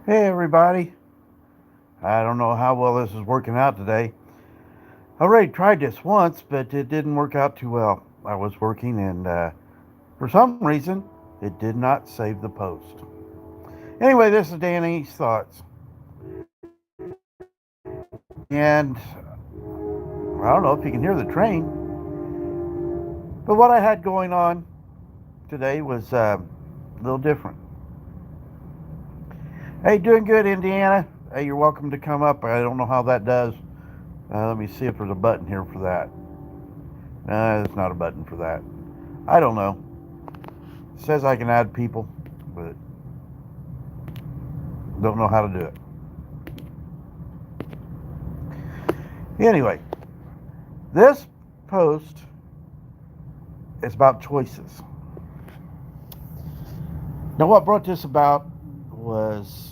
Hey everybody. I don't know how well this is working out today. I already tried this once, but it didn't work out too well. I was working and for some reason it did not save the post. Anyway, this is Danny's Thoughts. And I don't know if you can hear the train, but what I had going on today was a little different. Hey, doing good, Indiana. Hey, you're welcome to come up. I don't know how that does. Let me see if there's a button here for that. There's not a button for that. I don't know. It says I can add people, but don't know how to do it. Anyway, this post is about choices. Now, what brought this about was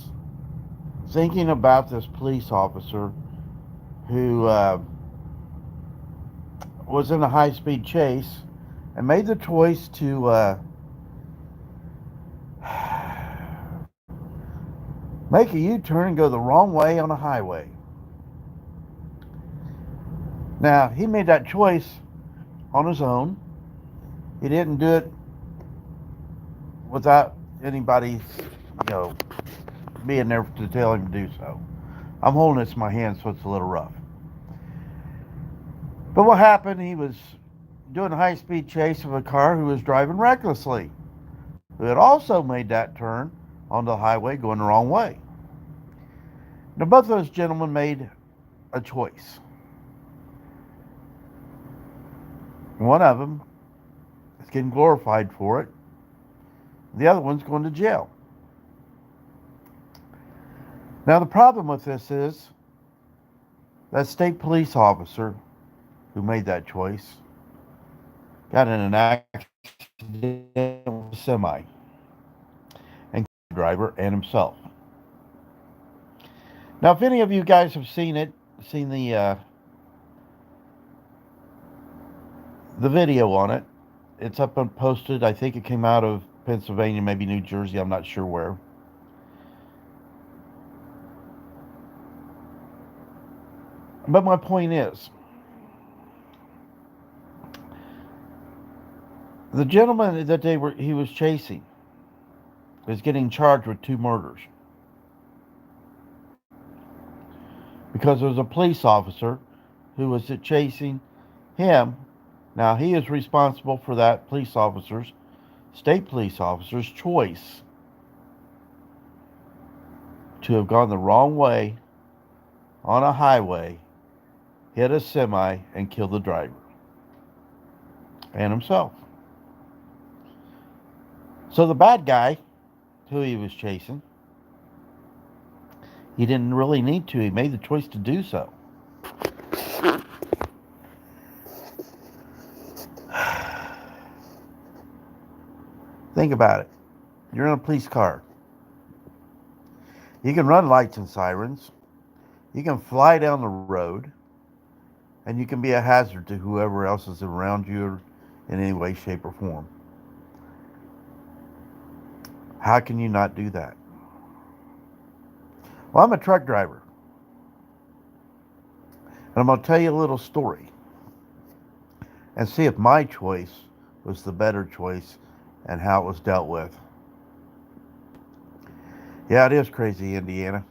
thinking about this police officer who was in a high speed chase and made the choice to make a U turn and go the wrong way on a highway. Now, he made that choice on his own. He didn't do it without anybody, being there to tell him to do so. I'm holding this in my hand, so it's a little rough. But what happened, he was doing a high speed chase of a car who was driving recklessly, who had also made that turn onto the highway going the wrong way. Now, both of those gentlemen made a choice. One of them is getting glorified for it. The other one's going to jail. Now, the problem with this is that state police officer who made that choice got in an accident with a semi and killed the driver and himself. Now, if any of you guys have seen the video on it, it's up and posted. I think it came out of Pennsylvania, maybe New Jersey. I'm not sure where. But my point is, the gentleman that he was chasing is getting charged with 2 murders because there was a police officer who was chasing him. Now, he is responsible for that state police officer's choice to have gone the wrong way on a highway, hit a semi, and killed the driver and himself. So the bad guy, who he was chasing, he didn't really need to. He made the choice to do so. Think about it. You're in a police car. You can run lights and sirens. You can fly down the road. And you can be a hazard to whoever else is around you in any way, shape, or form. How can you not do that? Well, I'm a truck driver. And I'm going to tell you a little story and see if my choice was the better choice and how it was dealt with. Yeah, it is crazy, Indiana.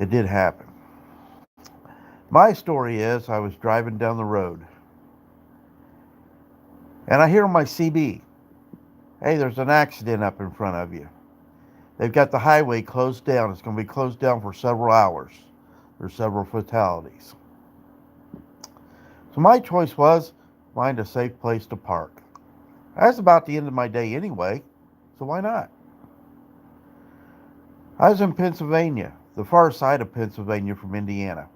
It did happen. My story is I was driving down the road and I hear on my CB, hey, there's an accident up in front of you. They've got the highway closed down. It's going to be closed down for several hours. There's several fatalities. So my choice was find a safe place to park. That's about the end of my day anyway, so why not? I was in Pennsylvania, the far side of Pennsylvania from Indiana,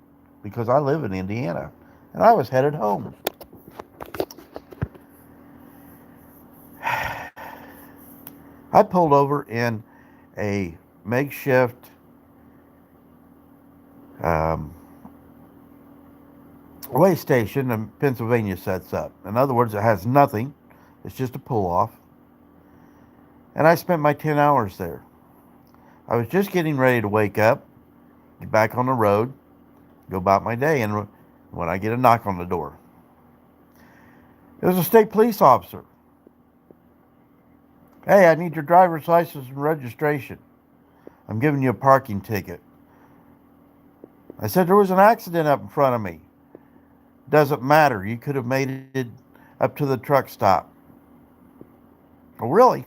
because I live in Indiana, and I was headed home. I pulled over in a makeshift way station that Pennsylvania sets up. In other words, it has nothing. It's just a pull off. And I spent my 10 hours there. I was just getting ready to wake up, get back on the road, go about my day, and when I get a knock on the door, it was a state police officer. Hey, I need your driver's license and registration. I'm giving you a parking ticket. I said there was an accident up in front of me. Doesn't matter. You could have made it up to the truck stop. Oh, really?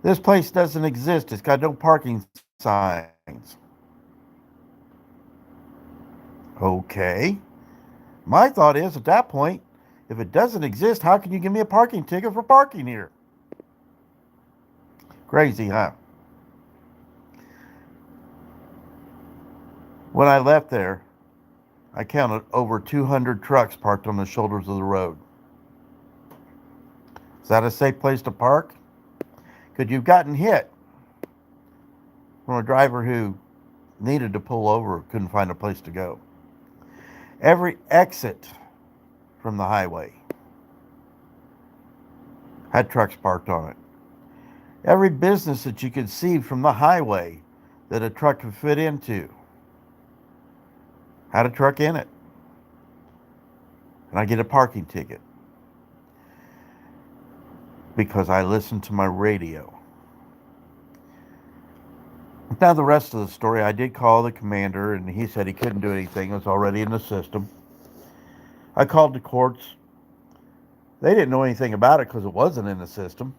This place doesn't exist. It's got no parking signs. Okay. My thought is at that point, if it doesn't exist, how can you give me a parking ticket for parking here? Crazy, huh? When I left there, I counted over 200 trucks parked on the shoulders of the road. Is that a safe place to park? Could you have gotten hit from a driver who needed to pull over, couldn't find a place to go? Every exit from the highway had trucks parked on it. Every business that you could see from the highway that a truck could fit into had a truck in it. And I get a parking ticket because I listened to my radio. Now, the rest of the story, I did call the commander, and he said he couldn't do anything. It was already in the system. I called the courts. They didn't know anything about it because it wasn't in the system.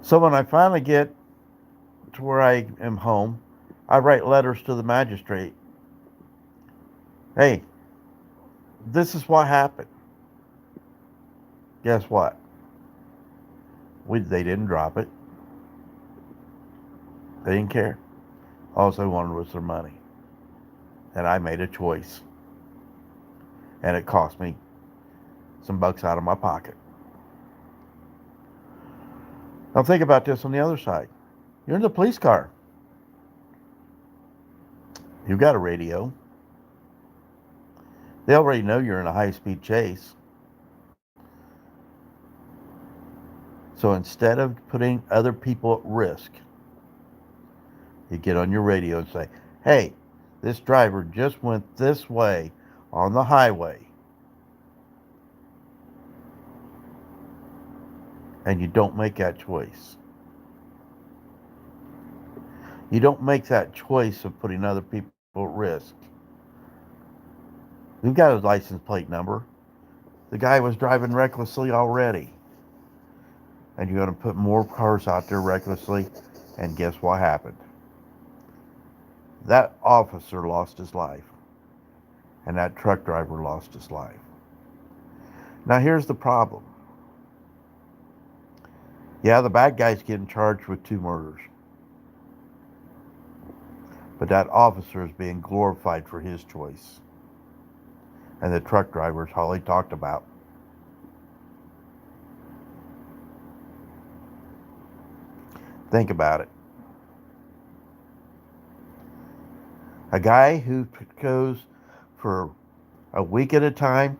So when I finally get to where I am home, I write letters to the magistrate. Hey, this is what happened. Guess what? They didn't drop it. They didn't care. All they wanted was their money. And I made a choice. And it cost me some bucks out of my pocket. Now think about this on the other side. You're in the police car. You've got a radio. They already know you're in a high-speed chase. So instead of putting other people at risk, you get on your radio and say, hey, this driver just went this way on the highway. And you don't make that choice. You don't make that choice of putting other people at risk. You've got his license plate number. The guy was driving recklessly already. And you're going to put more cars out there recklessly. And guess what happened? That officer lost his life. And that truck driver lost his life. Now here's the problem. Yeah, the bad guy's getting charged with 2 murders. But that officer is being glorified for his choice. And the truck driver is all he talked about. Think about it. A guy who goes for a week at a time,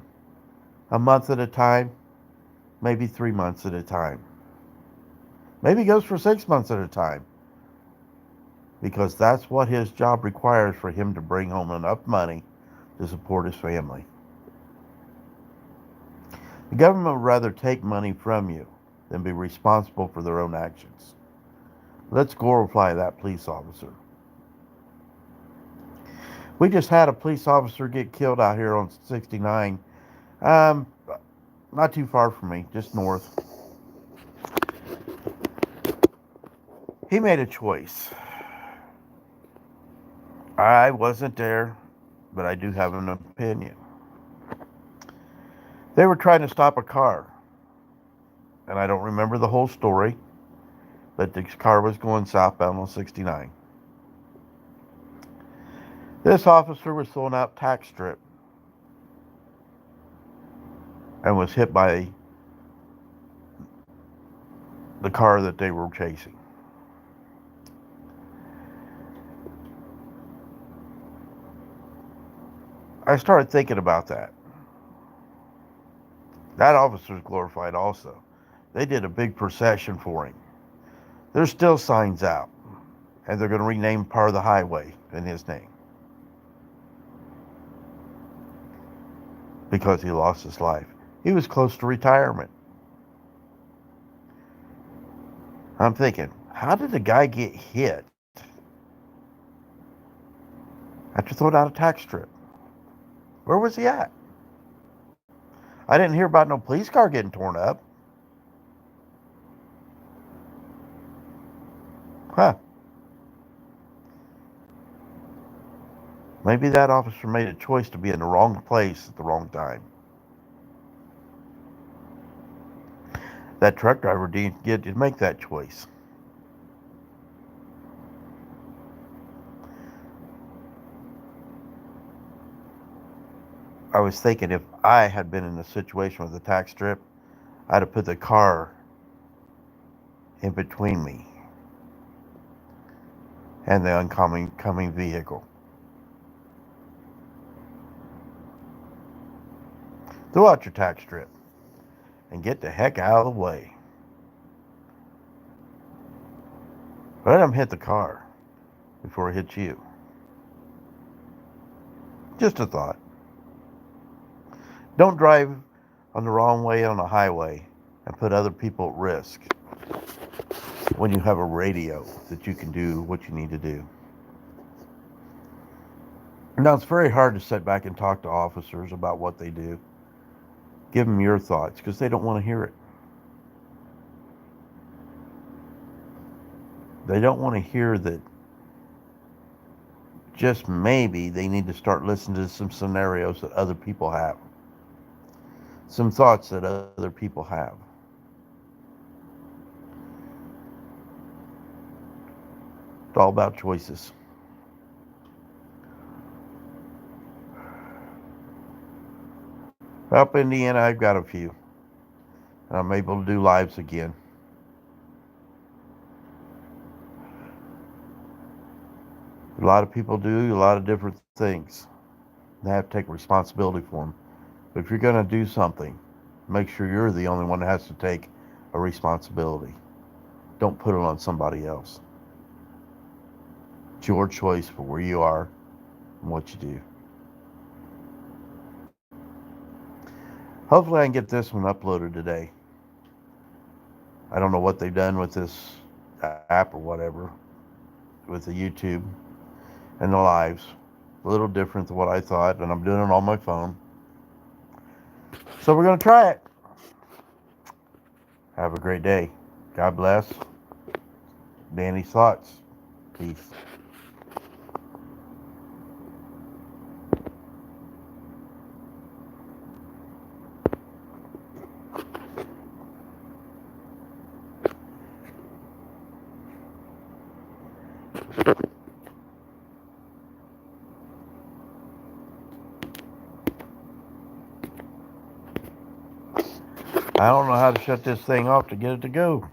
a month at a time, maybe 3 months at a time. Maybe goes for 6 months at a time. Because that's what his job requires for him to bring home enough money to support his family. The government would rather take money from you than be responsible for their own actions. Let's glorify that police officer. We just had a police officer get killed out here on 69. Not too far from me, just north. He made a choice. I wasn't there, but I do have an opinion. They were trying to stop a car. And I don't remember the whole story, but the car was going southbound on 69. This officer was throwing out tack strip and was hit by the car that they were chasing. I started thinking about that. That officer is glorified also. They did a big procession for him. There's still signs out, and they're going to rename part of the highway in his name because he lost his life. He was close to retirement. I'm thinking, how did the guy get hit after throwing out a tax strip? Where was he at? I didn't hear about no police car getting torn up. Huh. Maybe that officer made a choice to be in the wrong place at the wrong time. That truck driver didn't get to make that choice. I was thinking if I had been in a situation with a tax strip, I'd have put the car in between me and the oncoming vehicle. Throw out your tax strip and get the heck out of the way. Let him hit the car before it hits you. Just a thought. Don't drive on the wrong way on a highway and put other people at risk when you have a radio that you can do what you need to do. Now, it's very hard to sit back and talk to officers about what they do. Give them your thoughts because they don't want to hear it. They don't want to hear that just maybe they need to start listening to some scenarios that other people have, some thoughts that other people have. It's all about choices. Up in Indiana, I've got a few. And I'm able to do lives again. A lot of people do a lot of different things. They have to take responsibility for them. But if you're going to do something, make sure you're the only one that has to take a responsibility. Don't put it on somebody else. It's your choice for where you are and what you do. Hopefully I can get this one uploaded today. I don't know what they've done with this app or whatever, with the YouTube and the lives. A little different than what I thought, and I'm doing it on my phone. So we're going to try it. Have a great day. God bless. Danny's Thoughts. Peace. I don't know how to shut this thing off to get it to go.